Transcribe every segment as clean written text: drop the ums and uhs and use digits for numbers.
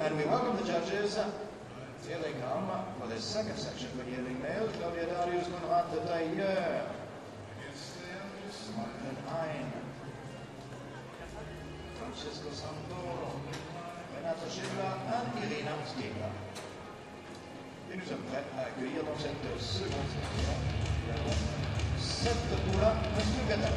and we welcome the judges. Here they come for the second section for yearling males. Claudia Darius, Konrad de Tailleur. Martin Hein. Francesco Santoro. Renato Schindler et Irina Stiegler. Et nous sommes prêts à accueillir dans cette seconde section 7 poulains, Monsieur Gattal.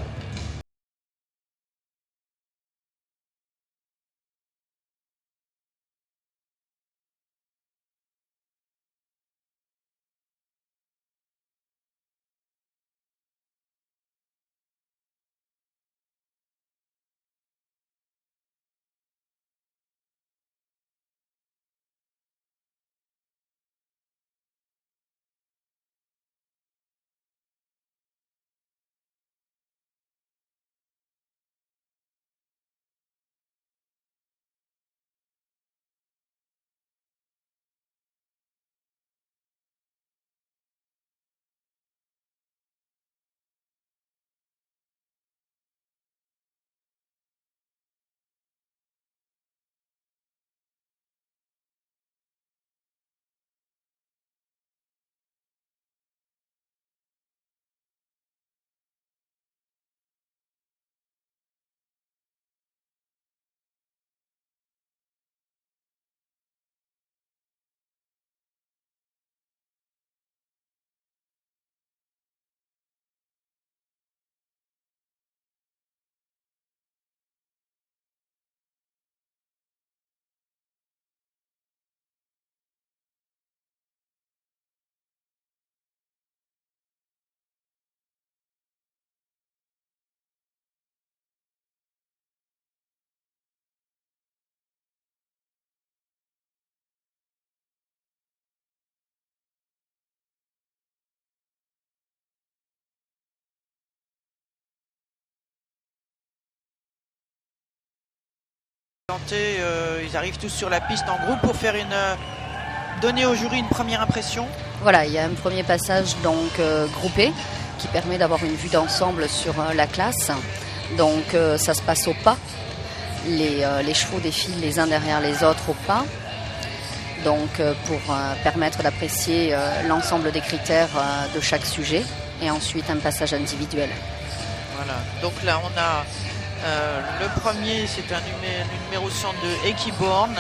Ils arrivent tous sur la piste en groupe pour faire donner au jury une première impression. Voilà, il y a un premier passage donc groupé qui permet d'avoir une vue d'ensemble sur la classe. Donc ça se passe au pas. Les chevaux défilent les uns derrière les autres au pas. Donc pour permettre d'apprécier l'ensemble des critères de chaque sujet. Et ensuite un passage individuel. Voilà, donc là on a le premier, c'est un numéro 102 Equiborn.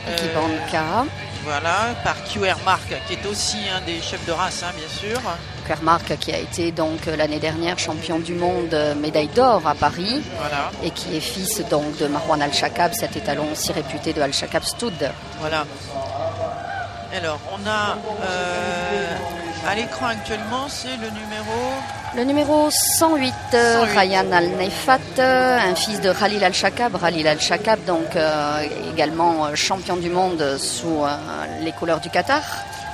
Equiborn Cara. Voilà, par QR Mark, qui est aussi un des chefs de race, bien sûr. QR Mark qui a été donc l'année dernière champion du monde médaille d'or à Paris. Voilà. Et qui est fils donc de Marwan Al-Shakab, cet étalon aussi réputé de Al-Shakab Stud. Voilà. Alors, on a à l'écran actuellement, c'est le numéro 108, Ryan Al-Neifat, un fils de Khalil Al-Shakab. Khalil Al-Shakab, donc également champion du monde sous les couleurs du Qatar.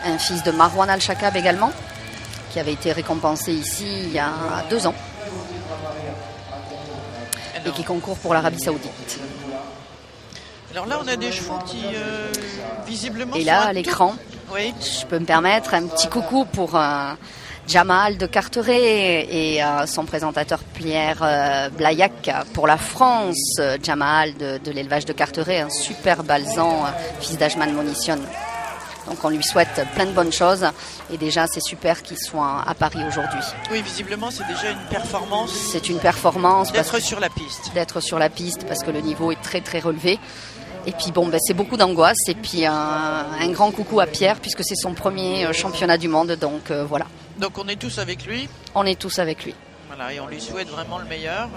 Un fils de Marwan Al-Shakab également, qui avait été récompensé ici il y a 2 ans. Et qui concourt pour l'Arabie Saoudite. Alors là, on a des chevaux qui, visiblement... Et là, à l'écran, oui. Je peux me permettre un petit coucou pour Jamal de Carteret et son présentateur Pierre Blaillac pour la France. Jamal de l'élevage de Carteret, un super balzan, fils d'Ajman Monition. Donc on lui souhaite plein de bonnes choses. Et déjà, c'est super qu'il soit à Paris aujourd'hui. Oui, visiblement, c'est déjà une performance. C'est une performance. D'être sur la piste. D'être sur la piste parce que le niveau est très très relevé. Et puis bon, c'est beaucoup d'angoisse. Et puis un grand coucou à Pierre puisque c'est son premier championnat du monde. Donc voilà. Donc on est tous avec lui. On est tous avec lui. Voilà, et on lui souhaite vraiment le meilleur.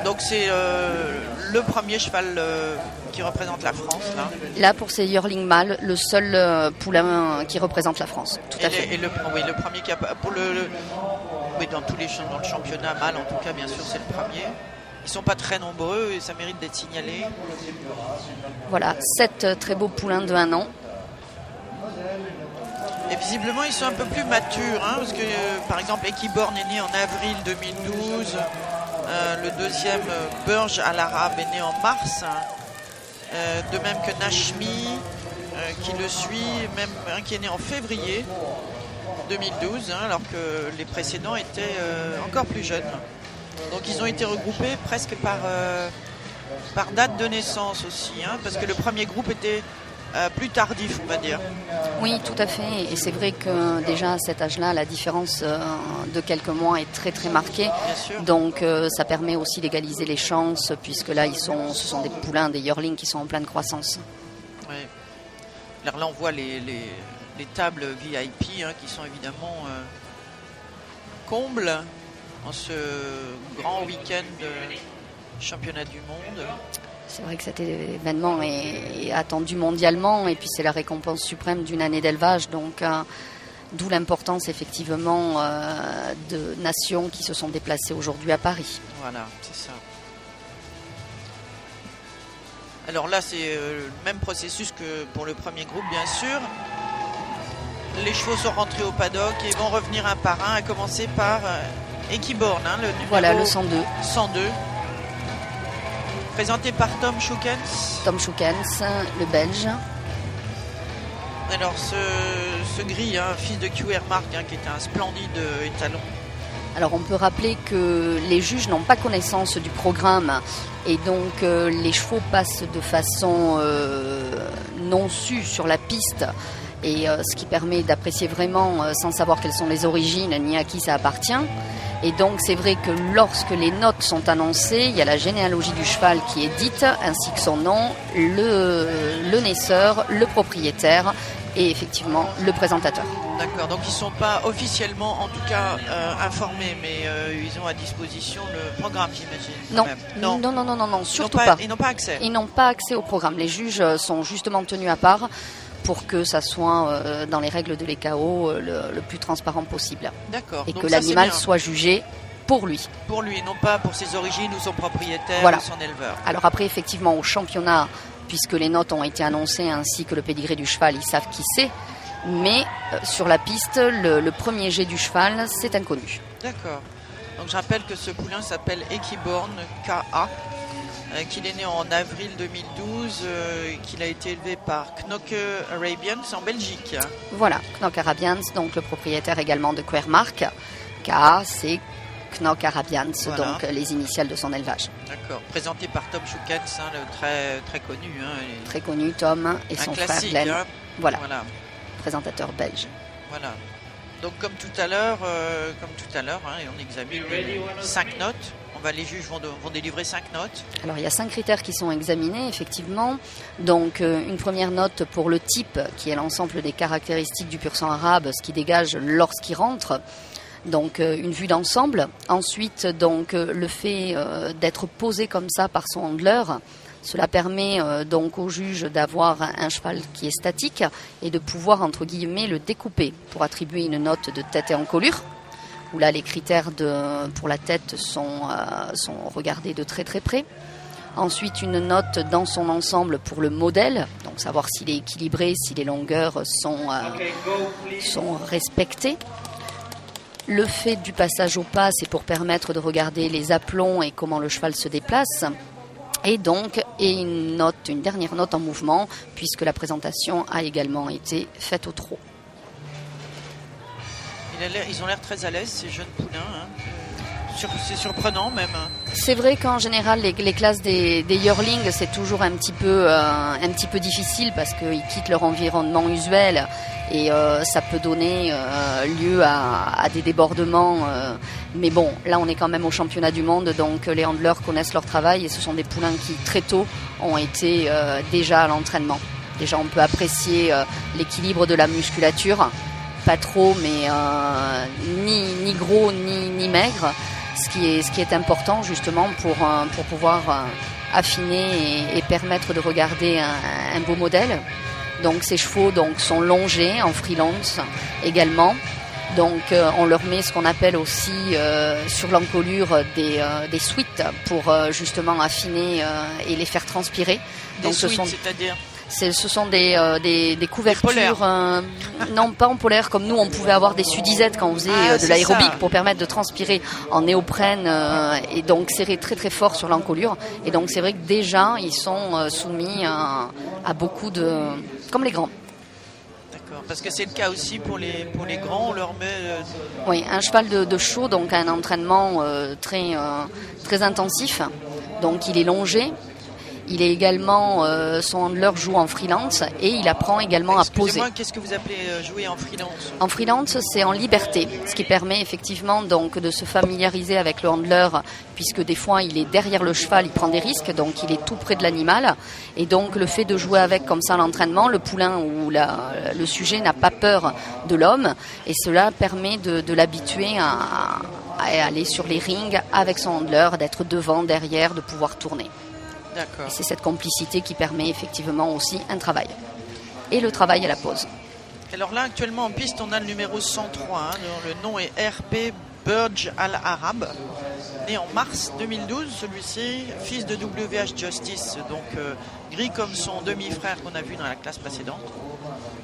Donc c'est le premier cheval qui représente la France. Là pour ces yearling mâles, le seul poulain qui représente la France. Tout à fait. Et le premier qui a pour oui, dans le championnat mâle en tout cas, bien sûr, c'est le premier. Ils sont pas très nombreux et ça mérite d'être signalé. Voilà, 7 très beaux poulains de 1 an. Et visiblement, ils sont un peu plus matures, parce que, par exemple, Equiborn est né en avril 2012. Le deuxième, Burj Al Arab, est né en mars. De même que Nashmi, qui le suit, même un qui est né en février 2012, alors que les précédents étaient encore plus jeunes. Donc ils ont été regroupés presque par par date de naissance aussi, hein, parce que le premier groupe était plus tardif, on va dire. Oui, tout à fait. Et c'est vrai que déjà à cet âge-là, la différence de quelques mois est très très marquée. Bien sûr. Donc ça permet aussi d'égaliser les chances, puisque là, ce sont des poulains, des yearlings qui sont en pleine croissance. Oui. Alors là, on voit les tables VIP, hein, qui sont évidemment combles en ce grand week-end de championnat du monde. C'est vrai que cet événement est attendu mondialement et puis c'est la récompense suprême d'une année d'élevage. Donc, d'où l'importance effectivement de nations qui se sont déplacées aujourd'hui à Paris. Voilà, c'est ça. Alors là, c'est le même processus que pour le premier groupe, bien sûr. Les chevaux sont rentrés au paddock et vont revenir un par un, à commencer par Equiborn, hein, le numéro voilà, le 102. 102. Présenté par Tom Schoukens. Tom Schoukens, le Belge. Alors ce gris, hein, fils de QR Mark, hein, qui était un splendide étalon. Alors on peut rappeler que les juges n'ont pas connaissance du programme et donc les chevaux passent de façon non sue sur la piste et ce qui permet d'apprécier vraiment sans savoir quelles sont les origines ni à qui ça appartient. Et donc c'est vrai que lorsque les notes sont annoncées, il y a la généalogie du cheval qui est dite, ainsi que son nom, le naisseur, le propriétaire et effectivement le présentateur. D'accord, donc ils ne sont pas officiellement en tout cas informés, mais ils ont à disposition le programme, j'imagine. Non, surtout pas. Ils n'ont pas accès. Ils n'ont pas accès au programme. Les juges sont justement tenus à part pour que ça soit dans les règles de l'EKO le plus transparent possible. D'accord. Et donc que ça, l'animal soit jugé pour lui. Pour lui, non pas pour ses origines ou son propriétaire voilà. ou son éleveur. Alors après, effectivement, au championnat, puisque les notes ont été annoncées ainsi que le pédigré du cheval, ils savent qui c'est. Mais sur la piste, le premier jet du cheval, c'est inconnu. D'accord. Donc je rappelle que ce poulain s'appelle Equiborn, K.A., qu'il est né en avril 2012, qu'il a été élevé par Knokke Arabians en Belgique. Voilà, Knokke Arabians, donc le propriétaire également de Quermark. K.A., c'est Knokke Arabians, voilà. Donc les initiales de son élevage. D'accord. Présenté par Tom Schoukens, hein, le très connu. Hein, très connu, Tom, et son frère Glenn. Hein. Voilà. Présentateur belge. Voilà. Donc comme tout à l'heure, hein, on examine 5 notes. Les juges vont délivrer 5 notes. Alors il y a 5 critères qui sont examinés effectivement. Donc une première note pour le type, qui est l'ensemble des caractéristiques du pur sang arabe, ce qui dégage lorsqu'il rentre. Donc une vue d'ensemble. Ensuite donc le fait d'être posé comme ça par son handler. Cela permet donc au juge d'avoir un cheval qui est statique et de pouvoir entre guillemets le découper pour attribuer une note de tête et encolure. Où là les critères pour la tête sont regardés de très très près. Ensuite une note dans son ensemble pour le modèle, donc savoir s'il est équilibré, si les longueurs sont respectées. Le fait du passage au pas, c'est pour permettre de regarder les aplombs et comment le cheval se déplace. Et une dernière note en mouvement, puisque la présentation a également été faite au trot. Ils ont l'air très à l'aise, ces jeunes poulains. Hein. C'est surprenant même. C'est vrai qu'en général, les classes des yearlings, c'est toujours un petit peu difficile parce qu'ils quittent leur environnement usuel et ça peut donner lieu à des débordements. Mais bon, là, on est quand même au championnat du monde, donc les handlers connaissent leur travail et ce sont des poulains qui, très tôt, ont été déjà à l'entraînement. Déjà, on peut apprécier l'équilibre de la musculature. Pas trop, mais ni gros ni maigre, ce qui est important justement pour pouvoir affiner et permettre de regarder un beau modèle. Donc ces chevaux sont longés en freelance également. Donc on leur met ce qu'on appelle aussi sur l'encolure des suites pour justement affiner et les faire transpirer. Donc c'est-à-dire ce sont des couvertures, non pas en polaire comme nous on pouvait avoir des sudisettes quand on faisait de l'aérobic pour permettre de transpirer en néoprène et donc serrer très très fort sur l'encolure. Et donc c'est vrai que déjà ils sont soumis à beaucoup de... comme les grands. D'accord, parce que c'est le cas aussi pour les grands, on leur met... Oui, un cheval de show, donc un entraînement très intensif, donc il est longé. Il est également, son handler joue en freelance et il apprend également à poser. Excusez-moi, qu'est-ce que vous appelez jouer en freelance? En freelance, c'est en liberté, ce qui permet effectivement donc de se familiariser avec le handler, puisque des fois il est derrière le cheval, il prend des risques, donc il est tout près de l'animal. Et donc le fait de jouer avec comme ça l'entraînement, le poulain ou le sujet n'a pas peur de l'homme, et cela permet de l'habituer à aller sur les rings avec son handler, d'être devant, derrière, de pouvoir tourner. D'accord. Et c'est cette complicité qui permet effectivement aussi un travail. Et le travail à la pause. Alors là, actuellement en piste, on a le numéro 103. Dont le nom est RP Burj Al Arab, né en mars 2012. Celui-ci, fils de WH Justice, donc gris comme son demi-frère qu'on a vu dans la classe précédente.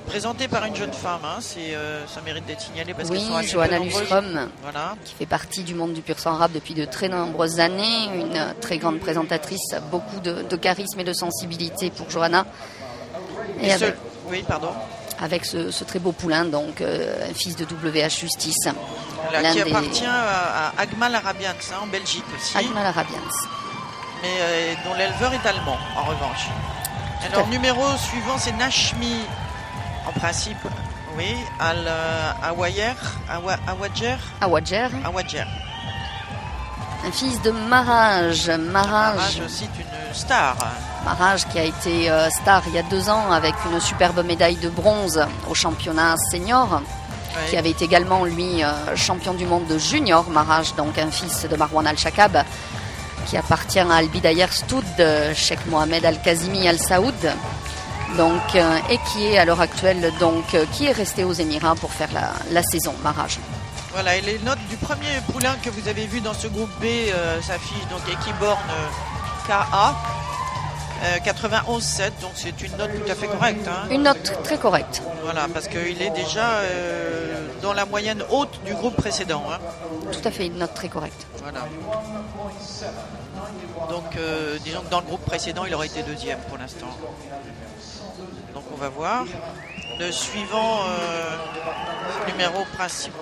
Présenté par une jeune femme, ça mérite d'être signalé parce qu'elles sont assez Johanna nombreuses. Lustrom, Voilà. qui fait partie du monde du pur sang arabe depuis de très nombreuses années, une très grande présentatrice, beaucoup de charisme et de sensibilité pour Johanna. Et Oui, pardon. avec ce très beau poulain, donc un fils de WH Justice. Là, qui appartient à Agmal Arabians, en Belgique aussi. Agmal Arabians. Mais dont l'éleveur est allemand, en revanche. Alors, numéro suivant, c'est Nashmi, en principe, oui, Awadjer. Un fils de Maraj. Maraj aussi est une star. Maraj qui a été star il y a 2 ans avec une superbe médaille de bronze au championnat senior, qui avait été également, lui, champion du monde de junior. Maraj, donc un fils de Marwan Al-Shakab, qui appartient à Al-Bidayr Stoud, Cheikh Mohamed Al-Kazimi Al-Saoud, donc, et qui est à l'heure actuelle, donc, qui est resté aux Émirats pour faire la saison, Maraj. Voilà, et les notes du premier poulain que vous avez vu dans ce groupe B s'affichent, donc Equiborn KA 91,7, donc c'est une note tout à fait correcte. Une note très correcte. Voilà, parce qu'il est déjà dans la moyenne haute du groupe précédent. Tout à fait, une note très correcte. Voilà. Donc, disons que dans le groupe précédent, il aurait été 2e pour l'instant. Donc, on va voir. Le suivant, numéro principe,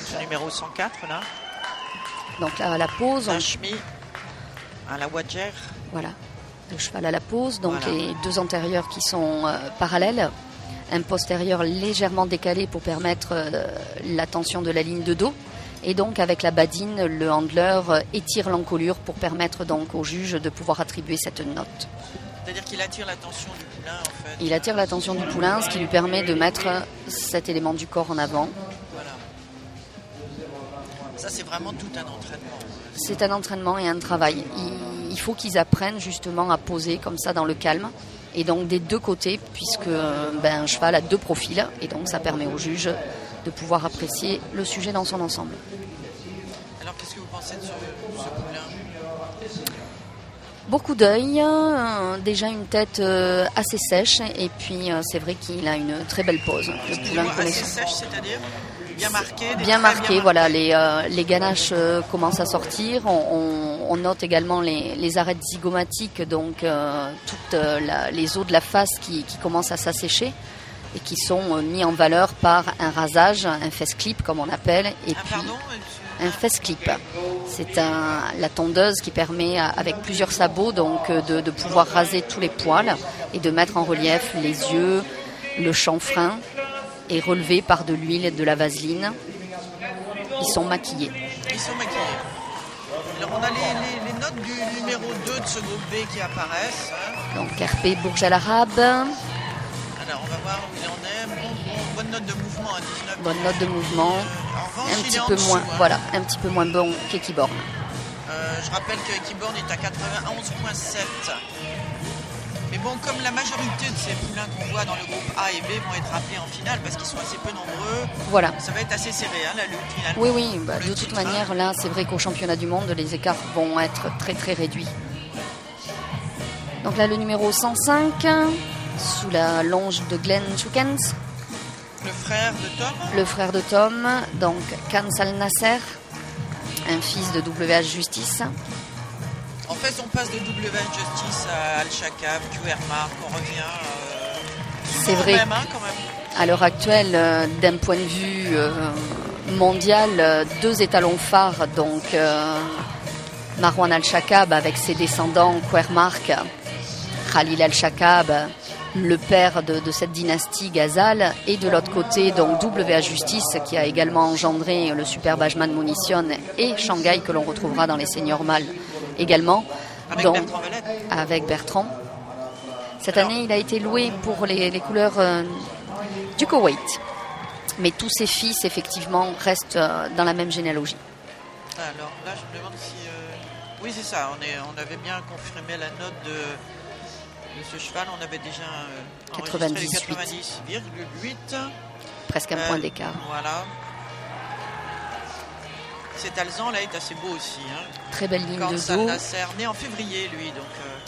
c'est numéro 104, là. Donc là, à la pause. Nashmi, à la Wadjer. Voilà, le cheval à la pause. Donc voilà. Les 2 antérieurs qui sont parallèles. Un postérieur légèrement décalé pour permettre la tension de la ligne de dos. Et donc avec la badine, le handler étire l'encolure pour permettre donc au juge de pouvoir attribuer cette note. C'est-à-dire qu'il attire l'attention du poulain, en fait. Il attire l'attention du poulain, ce qui lui permet de mettre cet élément du corps en avant. Voilà. Ça, c'est vraiment tout un entraînement. C'est un entraînement et un travail. Il faut qu'ils apprennent justement à poser comme ça dans le calme. Et donc des 2 côtés, puisque un cheval a 2 profils. Et donc ça permet au juge de pouvoir apprécier le sujet dans son ensemble. Alors, qu'est-ce que vous pensez de ce poulain ? Beaucoup d'œil, déjà une tête assez sèche, et puis c'est vrai qu'il a une très belle pose. Le poulain assez sèche, c'est-à-dire bien marqué. Bien marqué, voilà. Les ganaches commencent à sortir. On note également les arêtes zygomatiques, donc toutes les os de la face qui commencent à s'assécher et qui sont mis en valeur par un rasage, un fesse clip comme on appelle, et puis un fesse clip. C'est la tondeuse qui permet, avec plusieurs sabots, donc de pouvoir raser tous les poils et de mettre en relief les yeux, le chanfrein, et relevé par de l'huile et de la vaseline. Ils sont maquillés. Alors on a les notes du numéro 2 de ce groupe B qui apparaissent. Donc RP Burj Al Arab. Alors on va voir où il en est. Bonne note de mouvement à 19. Bonne note de mouvement. En revanche, un petit peu moins bon qu'Equiborn. Je rappelle que Equiborn est à 91,7. Mais bon, comme la majorité de ces poulains qu'on voit dans le groupe A et B vont être appelés en finale parce qu'ils sont assez peu nombreux, voilà. Ça va être assez serré, la lutte finalement. Oui, de toute manière, là, c'est vrai qu'au championnat du monde, les écarts vont être très très réduits. Donc là, le numéro 105, sous la longe de Glenn Chukens. Le frère de Tom, donc Khan Al Nasser, un fils de WH Justice. En fait, on passe de WH Justice à Al-Shakab, QR-Mark, on revient. C'est vrai. Même, quand même. À l'heure actuelle, d'un point de vue mondial, 2 étalons phares, donc Marwan Al-Shakab avec ses descendants QR-Mark Khalil El-Shakab, le père de cette dynastie Ghazal, et de l'autre côté, donc WA Justice, qui a également engendré le super Bajman Munition et Shanghai, que l'on retrouvera dans les seniors mâles également. Avec donc, Bertrand Valette. avec Bertrand. Cette année, il a été loué pour les couleurs du Koweït. Mais tous ses fils, effectivement, restent dans la même généalogie. Alors là, je me demande si... Oui, c'est ça. On avait bien confirmé la note de ce cheval. On avait déjà enregistré 90,8. Presque un point d'écart. Voilà. Cet alezan là est assez beau aussi. Hein. Très belle ligne Quand de ça dos. né en février, lui. Donc,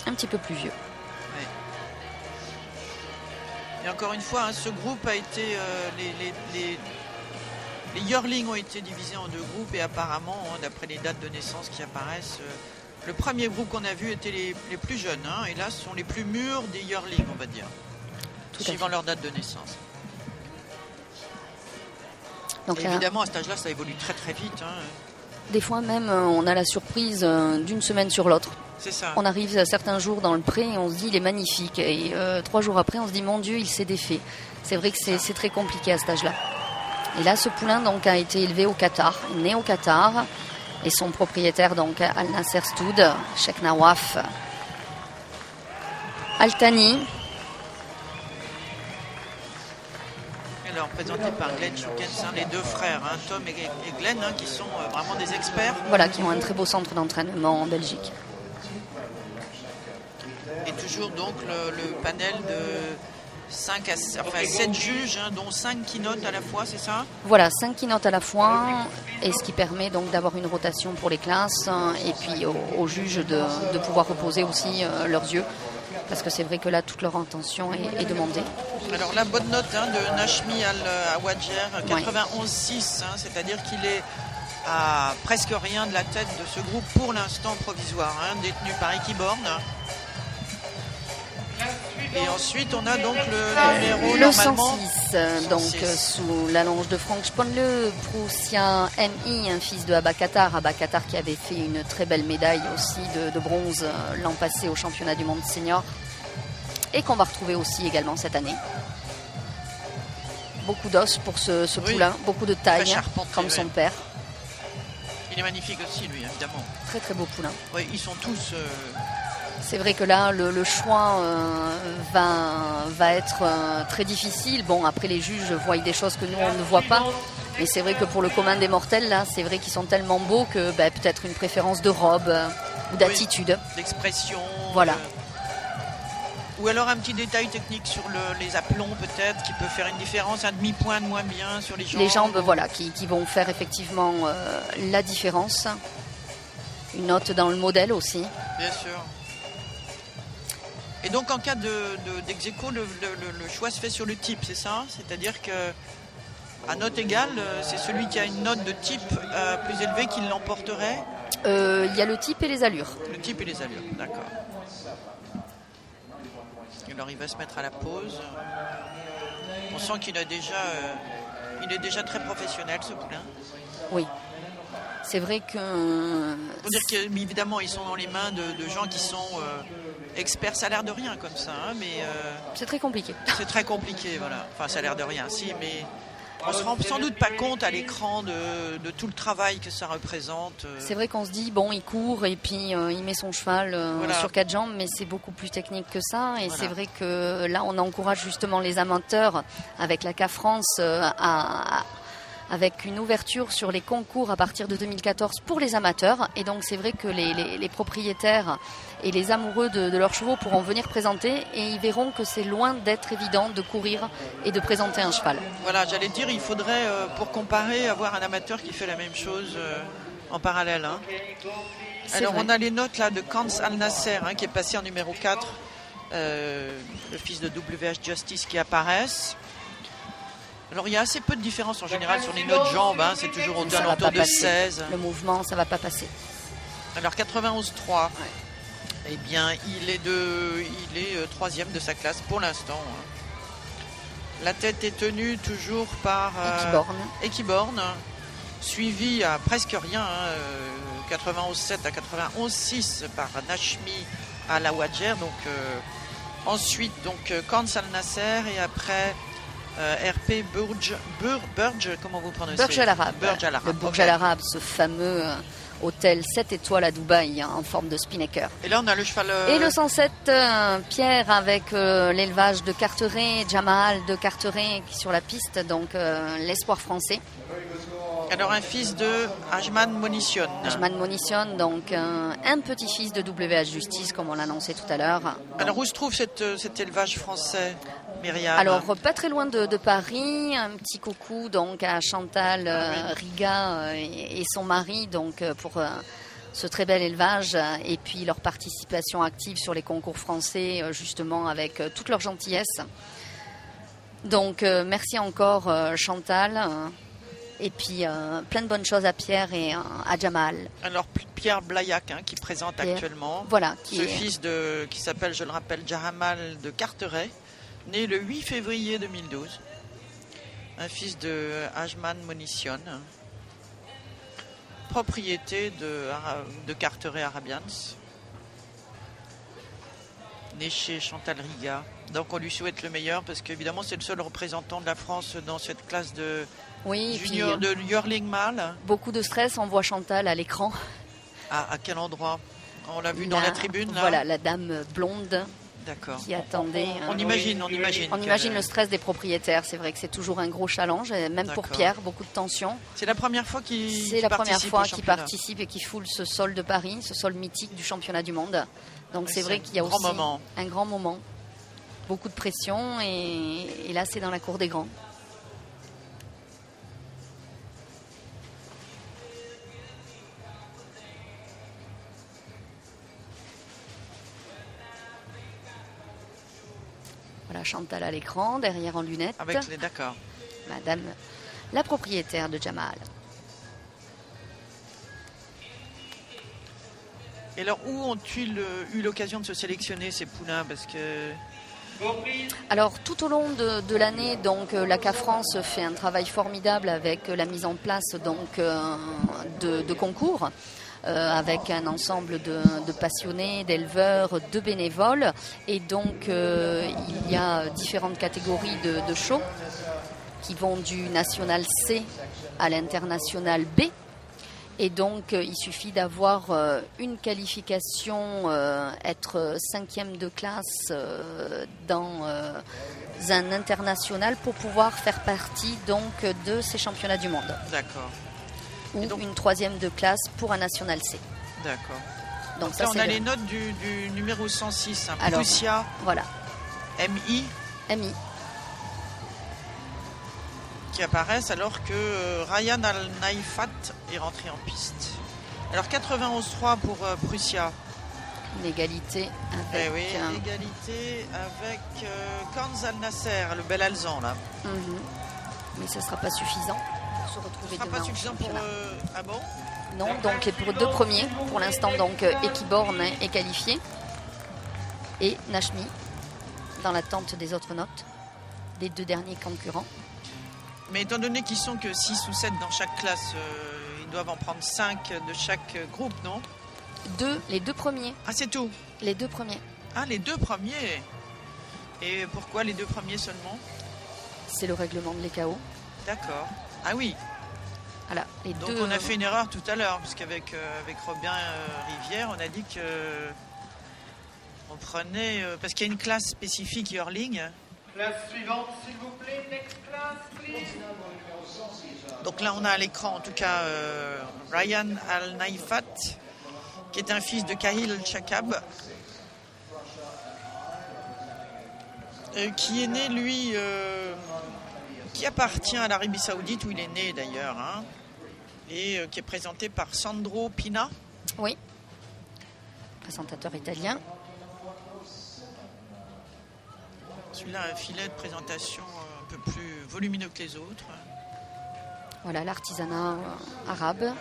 un petit peu plus vieux. ouais. Et encore une fois, hein, ce groupe a été... les yearlings ont été divisés en 2 groupes et apparemment, hein, d'après les dates de naissance qui apparaissent, le premier groupe qu'on a vu était les plus jeunes. Hein, et là, ce sont les plus mûrs des yearlings, on va dire. Suivant leur date de naissance. Donc, évidemment, à cet âge-là, ça évolue très très vite. Hein. Des fois même, on a la surprise d'une semaine sur l'autre. C'est ça. On arrive à certains jours dans le pré et on se dit il est magnifique. Et 3 jours après, on se dit mon Dieu, il s'est défait. C'est vrai que c'est très compliqué à cet âge-là. Et là, ce poulain donc a été élevé au Qatar, né au Qatar, et son propriétaire donc Al Nasser Stoud, Sheikh Nawaf Al Thani. Alors, présenté par Glenn Shukens, hein, les 2 frères, hein, Tom et Glenn, hein, qui sont vraiment des experts. Voilà, qui ont un très beau centre d'entraînement en Belgique. Et toujours donc le panel de 7 juges, hein, dont 5 qui notent à la fois, c'est ça? Voilà, 5 qui notent à la fois, et ce qui permet donc d'avoir une rotation pour les classes, et puis aux juges de pouvoir reposer aussi leurs yeux. Parce que c'est vrai que là, toute leur attention est demandée. Alors la bonne note, hein, de Nashmi Al-Awadjer, 91,6, hein, c'est-à-dire qu'il est à presque rien de la tête de ce groupe pour l'instant provisoire, hein, détenu par Equiborn. Et ensuite, on a donc le numéro le normalement 106, donc sous la longe de Franck Spon, le Proussien MI, un fils de Abba Qatar. Abba Qatar qui avait fait une très belle médaille aussi de bronze l'an passé au championnat du monde senior. Et qu'on va retrouver aussi également cette année. Beaucoup d'os pour ce poulain, beaucoup de taille, comme son père. Il est magnifique aussi, lui, évidemment. Très très beau poulain. Oui, ils sont tous... C'est vrai que là, le choix va être très difficile. Bon, après, les juges voient des choses que nous, on ne voit pas. Mais c'est vrai que pour le commun des mortels, là, c'est vrai qu'ils sont tellement beaux que peut-être une préférence de robe ou d'attitude. Oui, d'expression. Voilà. Ou alors un petit détail technique sur les aplombs, peut-être, qui peut faire une différence, un demi-point de moins bien sur les jambes. Les jambes, voilà, qui vont faire effectivement la différence. Une note dans le modèle aussi. Bien sûr. Et donc en cas d'ex-aequo, le choix se fait sur le type, c'est ça? C'est-à-dire que à note égale, c'est celui qui a une note de type plus élevée qui l'emporterait? Il y a le type et les allures. Le type et les allures, d'accord. Alors il va se mettre à la pause. On sent qu'il est déjà très professionnel, ce poulain. Oui. C'est vrai que... Faut dire qu'évidemment, ils sont dans les mains de gens qui sont experts. Ça a l'air de rien comme ça, hein, mais... c'est très compliqué. C'est très compliqué, voilà. Enfin, ça a l'air de rien, si, mais... On se rend sans doute pas compte à l'écran de tout le travail que ça représente. C'est vrai qu'on se dit, bon, il court et puis il met son cheval sur 4 jambes, mais c'est beaucoup plus technique que ça. Et c'est vrai que là, on encourage justement les amateurs avec la CAF France avec une ouverture sur les concours à partir de 2014 pour les amateurs. Et donc, c'est vrai que les propriétaires et les amoureux de leurs chevaux pourront venir présenter et ils verront que c'est loin d'être évident de courir et de présenter un cheval. Voilà, j'allais dire, il faudrait, pour comparer, avoir un amateur qui fait la même chose en parallèle. Hein. Alors, on a les notes là de Kans Al Nasser, hein, qui est passé en numéro 4, le fils de WH Justice qui apparaissent. Alors il y a assez peu de différence en général sur les notes jambes, hein, c'est toujours aux alentours de 16. Le mouvement, ça ne va pas passer. Alors 91,3, eh bien il est 3e de sa classe pour l'instant. Hein. La tête est tenue toujours par Equiborn, suivi à presque rien, hein, 91,7 à 91,6 par Nashmi Al-Awadjer, donc Ensuite, donc, Kans Al Nasser et après RP Burj, comment vous prononcez? Burj Al Arab. Burj Al Arab. Le Burj Al Arab, ce fameux hôtel 7 étoiles à Dubaï, en forme de spinnaker. Et là, on a le cheval... Et le 107 Pierre avec l'élevage de Carteret, Jamal de Carteret qui est sur la piste, donc l'espoir français. Alors, un fils de Ajman Monition. Ajman Monition, donc un petit-fils de WH Justice, comme on l'annonçait tout à l'heure. Alors, où se trouve cet élevage français, Myriam? Alors, pas très loin de Paris. Un petit coucou donc à Chantal Riga et son mari donc pour ce très bel élevage et puis leur participation active sur les concours français, justement avec toute leur gentillesse. Donc, merci encore Chantal. Et puis, plein de bonnes choses à Pierre et à Jamal. Alors, Pierre Blaillac, qui présente actuellement. Voilà. Ce fils qui s'appelle, je le rappelle, Jamal de Carteret, né le 8 février 2012. Un fils de Ajman Monition. Propriété de Carteret Arabians. Né chez Chantal Riga. Donc, on lui souhaite le meilleur parce qu'évidemment, c'est le seul représentant de la France dans cette classe de... Oui, junior de yearling mâle. Beaucoup de stress, on voit Chantal à l'écran. À quel endroit? On l'a vu dans la tribune là. Voilà, la dame blonde. D'accord. Qui attendait. On imagine. On imagine le stress des propriétaires. C'est vrai que c'est toujours un gros challenge, même pour Pierre, beaucoup de tension. C'est la première fois qu'il participe et qu'il foule ce sol de Paris, ce sol mythique du championnat du monde. Donc c'est vrai qu'il y a aussi un grand moment. Beaucoup de pression et là c'est dans la cour des grands. Voilà Chantal à l'écran, derrière en lunettes. D'accord. Madame la propriétaire de Jamal. Et alors, où ont-ils eu l'occasion de se sélectionner ces poulains? Parce que... Alors, tout au long de l'année, donc la CA France fait un travail formidable avec la mise en place donc, de concours. Avec un ensemble de passionnés, d'éleveurs, de bénévoles. Et donc, il y a différentes catégories de shows qui vont du national C à l'international B. Et donc, il suffit d'avoir une qualification, être 5e de classe dans un international pour pouvoir faire partie donc, de ces championnats du monde. D'accord. Ou donc, une 3e de classe pour un national C. D'accord. Donc ça, on a les notes du numéro 106, Prussia. Voilà. MI. Qui apparaissent alors que Ryan Al-Naifat est rentré en piste. Alors 91-3 pour Prussia. Une égalité avec... égalité avec Kans Al Nasser, le bel Alzan là. Mais ça ne sera pas suffisant. Se retrouver pas suffisant pour ah bon? Non, donc pour 2 premiers pour l'instant, donc Equiborn est qualifié et Nashmi dans l'attente des autres notes des 2 derniers concurrents. Mais étant donné qu'ils sont que 6 ou 7 dans chaque classe, ils doivent en prendre 5 de chaque groupe, non? Les 2 premiers. Ah, c'est tout? Les 2 premiers. Ah, les 2 premiers. Et pourquoi les 2 premiers seulement? C'est le règlement de l'EKO. D'accord. Ah oui. Voilà, donc on a fait une erreur tout à l'heure, parce qu'avec Robin Rivière, on a dit que on prenait... parce qu'il y a une classe spécifique yearling. Classe suivante, s'il vous plaît. Next class, please. Donc là, on a à l'écran, en tout cas, Ryan Al-Naifat, qui est un fils de Kahil Chakab, qui est né, lui... qui appartient à l'Arabie Saoudite, où il est né d'ailleurs, et qui est présenté par Sandro Pina. Oui, présentateur italien. Celui-là a un filet de présentation un peu plus volumineux que les autres. Voilà, l'artisanat arabe.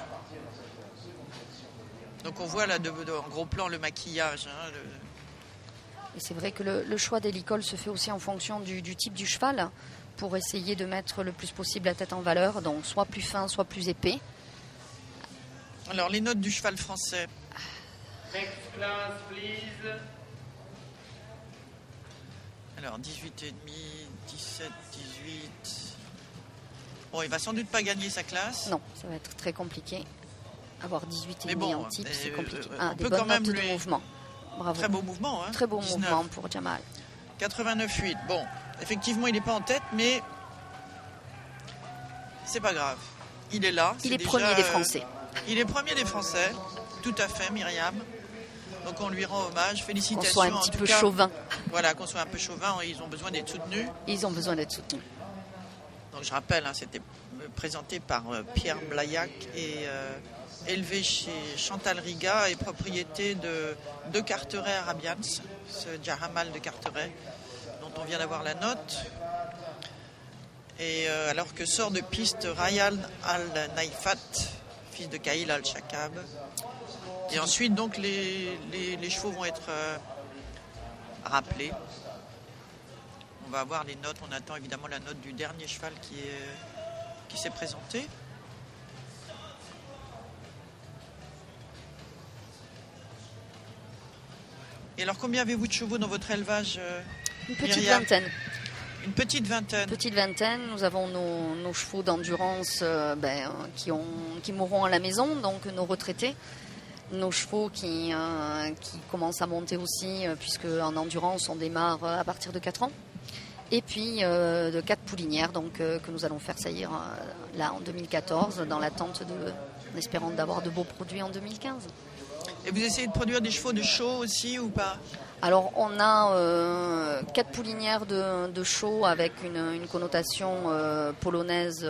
Donc on voit là, en gros plan, le maquillage. Et c'est vrai que le choix des licoles se fait aussi en fonction du type du cheval, pour essayer de mettre le plus possible la tête en valeur, donc soit plus fin, soit plus épais. Alors, les notes du cheval français. Next class, please. Alors 18,5, 17, 18. Bon, il va sans doute pas gagner sa classe. Non, ça va être très compliqué. Avoir 18,5 Mais bon, en type, c'est compliqué. on Des peut bonnes quand même notes de lui- mouvement. Bravo. Très beau mouvement. Hein. Très beau 19. mouvement pour Jamal. 89,8. Bon, effectivement, il n'est pas en tête, mais c'est pas grave. Il est là. Il c'est est déjà, premier des Français. Il est premier des Français. Tout à fait, Myriam. Donc on lui rend hommage. Qu'on Félicitations. soit un en petit tout peu cas. chauvin. Voilà, qu'on soit un peu chauvin. Ils ont besoin d'être soutenus. Ils ont besoin d'être soutenus. Donc je rappelle, hein, c'était présenté par Pierre Blaillac et élevé chez Chantal Riga et propriété de Carteret Arabians, ce Jamal de Carteret, dont on vient d'avoir la note. Et alors que sort de piste Ryan Al-Naifat, fils de Kaïl Al-Shakab. Et ensuite, donc, les chevaux vont être rappelés. On va avoir les notes. On attend évidemment la note du dernier cheval qui s'est présenté. Et alors, combien avez-vous de chevaux dans votre élevage, Une petite Myriam? vingtaine. Une petite vingtaine. Petite vingtaine. Nous avons nos chevaux d'endurance qui mourront à la maison, donc nos retraités. Nos chevaux qui commencent à monter aussi, puisque en endurance, on démarre à partir de 4 ans. Et puis de 4 poulinières que nous allons faire saillir là en 2014, dans l'attente en espérant d'avoir de beaux produits en 2015. Et vous essayez de produire des chevaux de show aussi ou pas? Alors on a 4 poulinières de show avec une connotation polonaise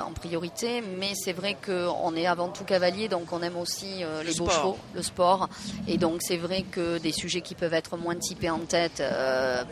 en priorité, mais c'est vrai qu'on est avant tout cavalier, donc on aime aussi les beaux chevaux, le sport, et donc c'est vrai que des sujets qui peuvent être moins typés en tête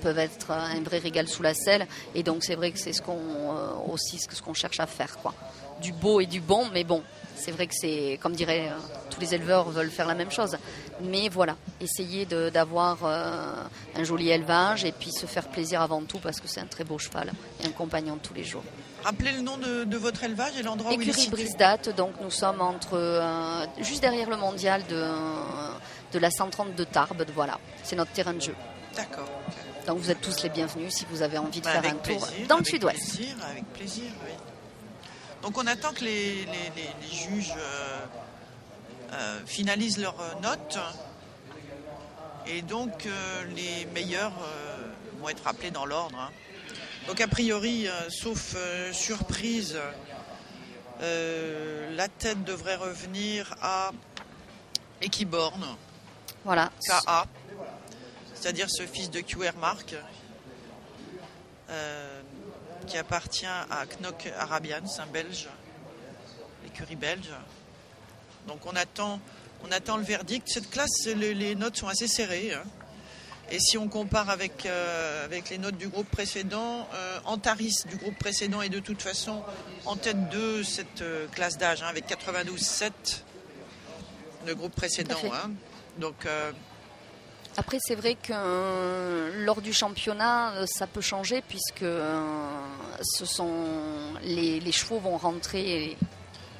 peuvent être un vrai régal sous la selle, et donc c'est vrai que c'est ce qu'on cherche à faire, quoi. Du beau et du bon, mais bon, c'est vrai que c'est, comme diraient tous les éleveurs veulent faire la même chose. Mais voilà, essayer d'avoir un joli élevage et puis se faire plaisir avant tout parce que c'est un très beau cheval et un compagnon de tous les jours. Rappelez le nom de votre élevage et l'endroit où il est Écurie situé. Brisdat, donc nous sommes juste derrière le mondial de la 130 de Tarbes, voilà, c'est notre terrain de jeu. D'accord. Donc vous êtes tous les bienvenus si vous avez envie de faire Avec un tour plaisir, dans le avec sud-ouest. plaisir, avec plaisir, oui. Donc on attend que les juges finalisent leurs notes et donc les meilleurs vont être appelés dans l'ordre. Hein. Donc a priori, sauf surprise, la tête devrait revenir à Equiborn, Voilà. KA, c'est-à-dire ce fils de QR Mark. Qui appartient à Knock Arabians, un Belge, l'écurie belge. Donc on attend le verdict. Cette classe, les notes sont assez serrées. Hein. Et si on compare avec les notes du groupe précédent, Antaris du groupe précédent est de toute façon en tête de cette classe d'âge, hein, avec 92,7, le groupe précédent. Hein. Donc... Après, c'est vrai que lors du championnat, ça peut changer puisque les chevaux vont rentrer,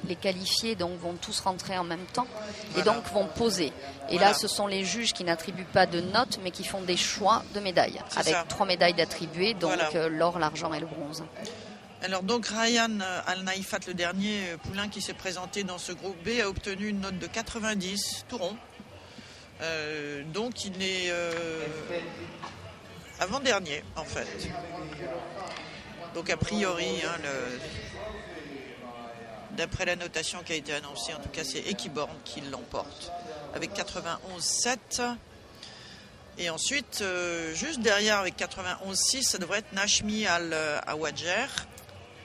les qualifiés donc vont tous rentrer en même temps et donc vont poser. Et là, ce sont les juges qui n'attribuent pas de notes mais qui font des choix de médailles avec 3 médailles d'attribuer, donc l'or, l'argent et le bronze. Alors donc Ryan Al-Naifat, le dernier poulain qui s'est présenté dans ce groupe B, a obtenu une note de 90, tout rond. Donc il est avant-dernier en fait. Donc a priori, hein, d'après la notation qui a été annoncée, en tout cas c'est Equiborn qui l'emporte avec 91,7. Et ensuite, juste derrière avec 91,6, ça devrait être Nashmi Al-Awadjer.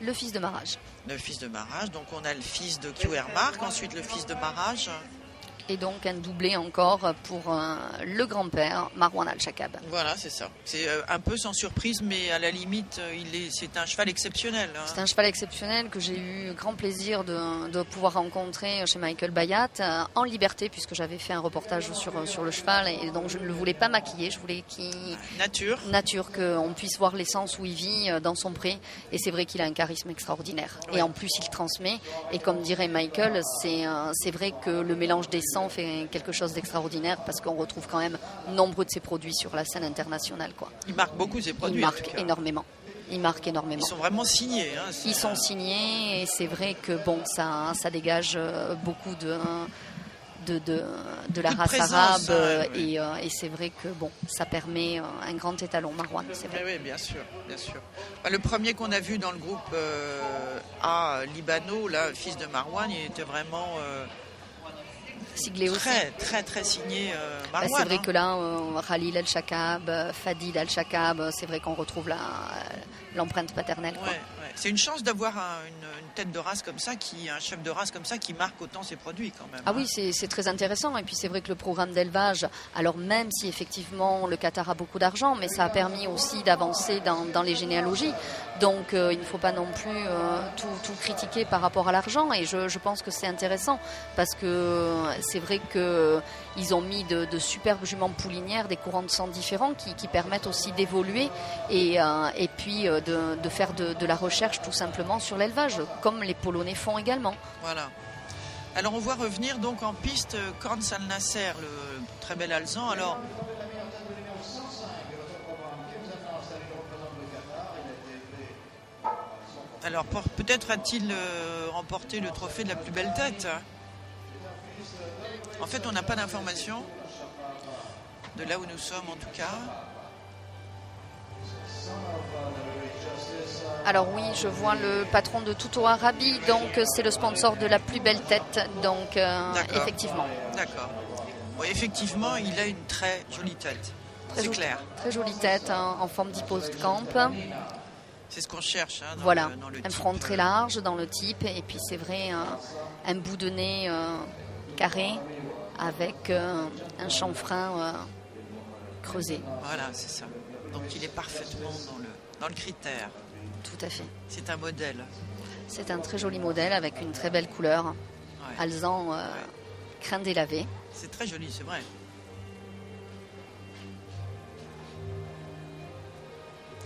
Le fils de Marrage. Le fils de Marrage. Donc on a le fils de QR Mark, ensuite le fils de Marrage. Et donc un doublé encore pour le grand-père, Marwan Al-Shakab. Voilà, c'est ça. C'est un peu sans surprise, mais à la limite, c'est un cheval exceptionnel. Hein. C'est un cheval exceptionnel que j'ai eu grand plaisir de pouvoir rencontrer chez Michael Bayat en liberté, puisque j'avais fait un reportage sur le cheval. Et donc je ne le voulais pas maquiller, je voulais qu'il... Nature, qu'on puisse voir l'essence où il vit dans son pré. Et c'est vrai qu'il a un charisme extraordinaire. Oui. Et en plus, il transmet. Et comme dirait Michael, c'est vrai que le mélange d'essence Vincent fait quelque chose d'extraordinaire parce qu'on retrouve quand même nombreux de ses produits sur la scène internationale, quoi. Il marque beaucoup ses produits. Il marque énormément. Il marque énormément. Ils sont vraiment signés. Hein, ils sont signés et c'est vrai que bon, ça dégage beaucoup de la race présence, arabe oui. et c'est vrai que bon, ça permet un grand étalon Marouane, c'est vrai. Oui, bien sûr, bien sûr. Le premier qu'on a vu dans le groupe A, Libano, là, fils de Marouane, il était vraiment siglé aussi. Très signé Marouane. C'est vrai que là, Khalil El-Chakab, Fadil El-Chakab, c'est vrai qu'on retrouve l'empreinte paternelle, quoi. Ouais. C'est une chance d'avoir une tête de race comme ça, un chef de race comme ça qui marque autant ses produits quand même. Ah oui, c'est très intéressant. Et puis c'est vrai que le programme d'élevage, alors même si effectivement le Qatar a beaucoup d'argent, mais ça a permis aussi d'avancer dans les généalogies. Donc il ne faut pas non plus tout critiquer par rapport à l'argent. Et je pense que c'est intéressant parce que c'est vrai qu'ils ont mis de superbes juments poulinières, des courants de sang différents qui permettent aussi d'évoluer et puis de faire de la recherche tout simplement sur l'élevage, comme les Polonais font également. Voilà. Alors on voit revenir donc en piste Korn Al Nasser, le très bel alezan. Alors peut-être a-t-il remporté le trophée de la plus belle tête. En fait, on n'a pas d'informations de là où nous sommes en tout cas. Alors oui, je vois le patron de Tuto Arabi, donc c'est le sponsor de la plus belle tête, donc effectivement. D'accord. Bon, effectivement, il a une très jolie tête, c'est clair. Très jolie tête, en forme d'hippocampe. C'est ce qu'on cherche. Hein, voilà, dans le un front très large dans le type, et puis c'est vrai, un bout de nez carré, avec un chanfrein creusé. Voilà, c'est ça. Donc il est parfaitement dans le critère. Tout à fait. C'est un modèle. C'est un très joli modèle avec une très belle couleur. Ouais. Alezan crin délavé. C'est très joli, c'est vrai.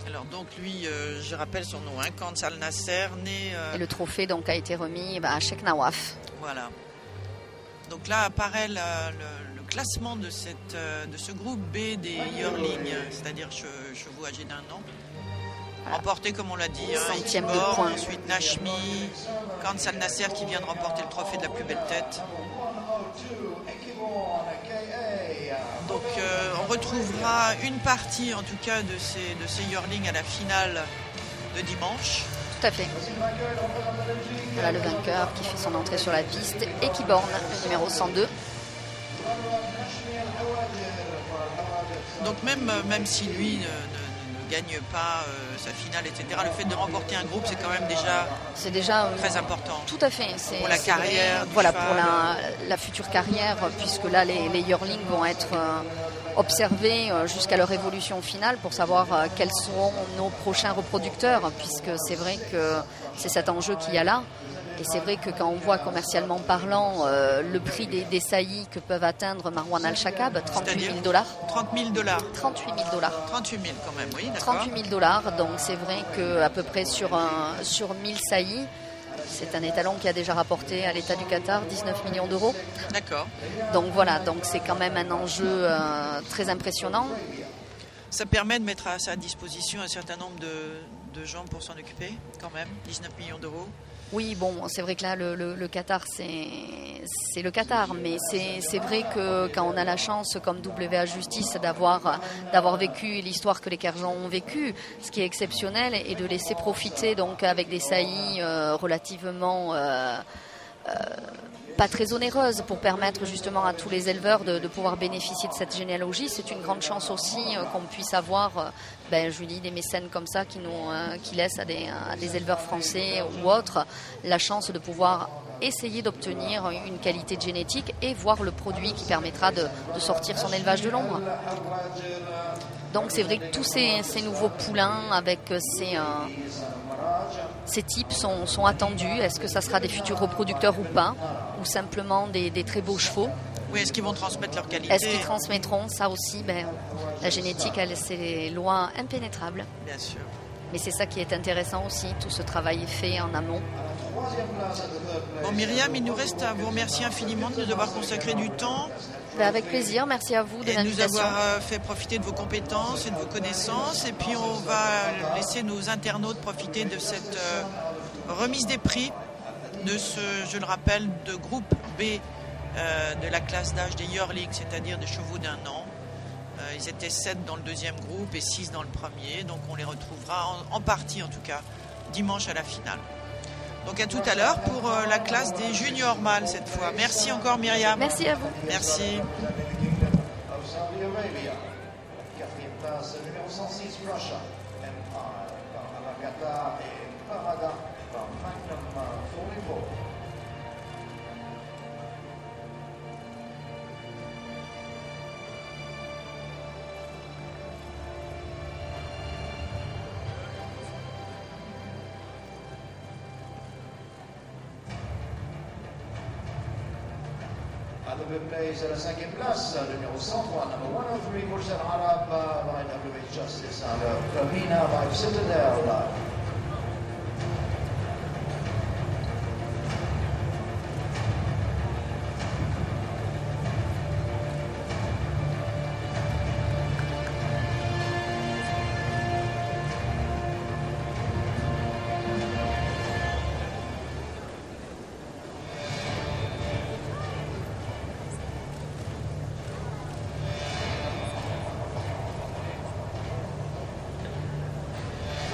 Alors donc lui, je rappelle son nom, Korn Al Nasser, né... Et le trophée donc a été remis à Sheikh Nawaf. Voilà. Donc là apparaît le classement de ce groupe B des yearlings, c'est-à-dire chevaux âgés d'1 an. Voilà. Remporté, comme on l'a dit, centième de point. Ensuite Nashmi, Korn Al Nasser qui vient de remporter le trophée de la plus belle tête. Donc on retrouvera une partie en tout cas de ces yearlings à la finale de dimanche. Tout à fait. Voilà le vainqueur qui fait son entrée sur la piste et qui borne le numéro 102. Donc même si lui ne gagne pas sa finale, etc., le fait de remporter un groupe, c'est quand même déjà très important. Tout à fait. Pour la carrière. Voilà, pour la future carrière, puisque là, les yearlings vont être observés jusqu'à leur évolution finale pour savoir quels seront nos prochains reproducteurs, puisque c'est vrai que c'est cet enjeu qu'il y a là. Et c'est vrai que quand on voit commercialement parlant le prix des saillies que peuvent atteindre Marwan Al-Chakab, $38 000. $30 000. 38 000 $. 38 000 quand même, oui, d'accord. 38 000 $, donc c'est vrai qu'à peu près sur 1000 saillies, c'est un étalon qui a déjà rapporté à l'État du Qatar 19 millions d'euros. D'accord. Donc voilà, donc c'est quand même un enjeu très impressionnant. Ça permet de mettre à sa disposition un certain nombre de gens pour s'en occuper, quand même, 19 millions d'euros. Oui, bon, c'est vrai que là, le Qatar, c'est le Qatar, mais c'est vrai que quand on a la chance, comme WA Justice, d'avoir vécu l'histoire que les Kerjans ont vécue, ce qui est exceptionnel, est de laisser profiter donc avec des saillies relativement pas très onéreuses pour permettre justement à tous les éleveurs de pouvoir bénéficier de cette généalogie. C'est une grande chance aussi qu'on puisse avoir, Julie, des mécènes comme ça qui laissent à des éleveurs français ou autres la chance de pouvoir essayer d'obtenir une qualité de génétique et voir le produit qui permettra de sortir son élevage de l'ombre. Donc c'est vrai que tous ces nouveaux poulains avec ces types sont attendus. Est-ce que ça sera des futurs reproducteurs ou pas, ou simplement des très beaux chevaux? Oui, est-ce qu'ils vont transmettre leur qualité? Est-ce qu'ils transmettront? Ça aussi, la génétique, c'est les lois impénétrables. Bien sûr. Mais c'est ça qui est intéressant aussi, tout ce travail est fait en amont. Bon, Myriam, il nous reste à vous remercier infiniment de nous avoir consacré du temps. Avec plaisir, merci à vous de Et de nous l'invitation. avoir fait profiter de vos compétences et de vos connaissances. Et puis on va laisser nos internautes profiter de cette remise des prix de ce, je le rappelle, de groupe B de la classe d'âge des yearlings, c'est-à-dire des chevaux d'1 an. Ils étaient 7 dans le deuxième groupe et 6 dans le premier. Donc on les retrouvera en partie en tout cas dimanche à la finale. Donc à tout à l'heure pour la classe des juniors mâles cette fois. Merci encore Myriam. Merci à vous. Merci. Saudi Arabia. Quatrième place, numéro 106, Russia. Empire par Alagata et Parada par Magnum 44. À double place à la cinquième place, numéro 103, number 103, Mursal Arab by WH Justice, under Pramina by Citadel.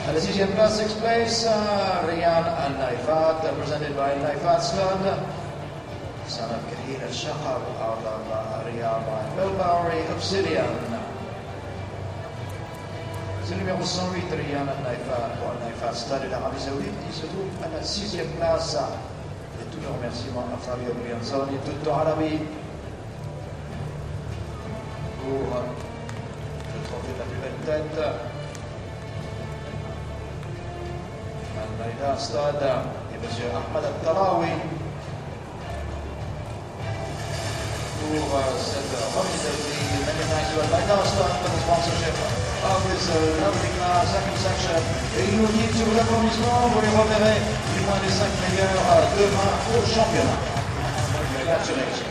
À la sixième place, sixth place, Rian Al-Naifat, presented by Naifat Stud, son of Kahil Al-Shaqar out of Riyadh by Bill Bowery, Obsidian. C'est le numéro 108, Rian Al-Naifat, pour Al-Naifat Stud de l'Arabie Saoudite, qui se trouve à la sixième place. Et tous nos remerciements à Fabio Brianzoni, tout en Arabie, pour le trophée de la plus belle tête. Al-Naida Stade et M. Ahmed Al-Tarawi pour cette remise de prix. Many thanks to Al-Naida Stade for the sponsorship of this lovely class, second section. Et il nous dit sur l'applaudissement, vous les reverrez du moins les 5 meilleurs demain au championnat. Congratulations.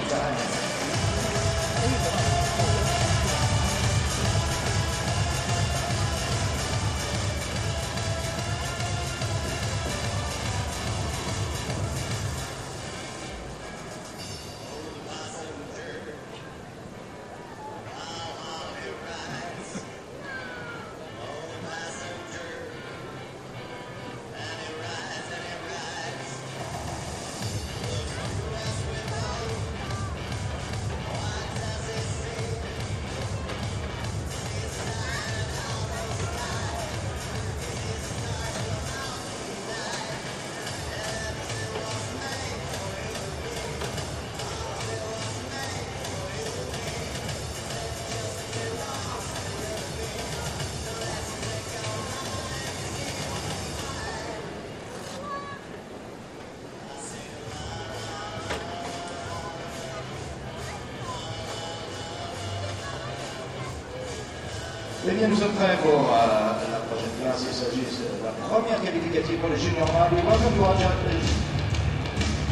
Eh bien, nous sommes prêts pour la prochaine classe. Il s'agit de la première qualificative pour les juniors mâles. We welcome to our judges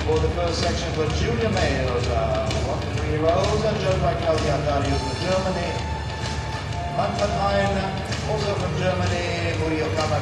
for the first section for junior males. 1 to 3 year-olds and judged by Claudia Darius from Germany. Manfred Hein, also from Germany. Murio Kammer